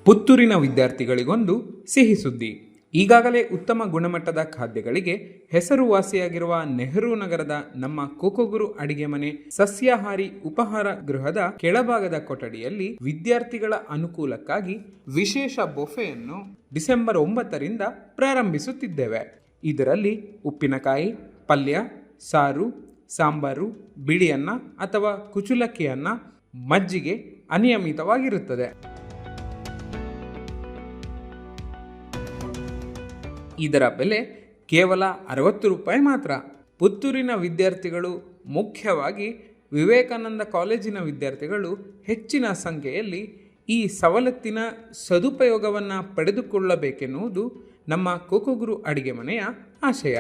ಪುತ್ತೂರಿನ ವಿದ್ಯಾರ್ಥಿಗಳಿಗೊಂದು ಸಿಹಿ ಸುದ್ದಿ. ಈಗಾಗಲೇ ಉತ್ತಮ ಗುಣಮಟ್ಟದ ಖಾದ್ಯಗಳಿಗೆ ಹೆಸರುವಾಸಿಯಾಗಿರುವ ನೆಹರು ನಗರದ ನಮ್ಮ ಕೋಕೋಗುರು ಅಡಿಗೆ ಮನೆ ಸಸ್ಯಾಹಾರಿ ಉಪಹಾರ ಗೃಹದ ಕೆಳಭಾಗದ ಕೊಠಡಿಯಲ್ಲಿ ವಿದ್ಯಾರ್ಥಿಗಳ ಅನುಕೂಲಕ್ಕಾಗಿ ವಿಶೇಷ ಬೊಫೆಯನ್ನು ಡಿಸೆಂಬರ್ 9ರಿಂದ ಪ್ರಾರಂಭಿಸುತ್ತಿದ್ದೇವೆ. ಇದರಲ್ಲಿ ಉಪ್ಪಿನಕಾಯಿ, ಪಲ್ಯ, ಸಾರು, ಸಾಂಬಾರು, ಬಿಳಿ ಅನ್ನ ಅಥವಾ ಕುಚುಲಕ್ಕಿ ಅನ್ನ, ಮಜ್ಜಿಗೆ ಅನಿಯಮಿತವಾಗಿರುತ್ತದೆ. ಇದರ ಬೆಲೆ ಕೇವಲ 60 ರೂಪಾಯಿ ಮಾತ್ರ. ಪುತ್ತೂರಿನ ವಿದ್ಯಾರ್ಥಿಗಳು, ಮುಖ್ಯವಾಗಿ ವಿವೇಕಾನಂದ ಕಾಲೇಜಿನ ವಿದ್ಯಾರ್ಥಿಗಳು ಹೆಚ್ಚಿನ ಸಂಖ್ಯೆಯಲ್ಲಿ ಈ ಸವಲತ್ತಿನ ಸದುಪಯೋಗವನ್ನು ಪಡೆದುಕೊಳ್ಳಬೇಕೆನ್ನುವುದು ನಮ್ಮ ಕೋಕೋಗುರು ಅಡಿಗೆ ಮನೆಯ ಆಶಯ.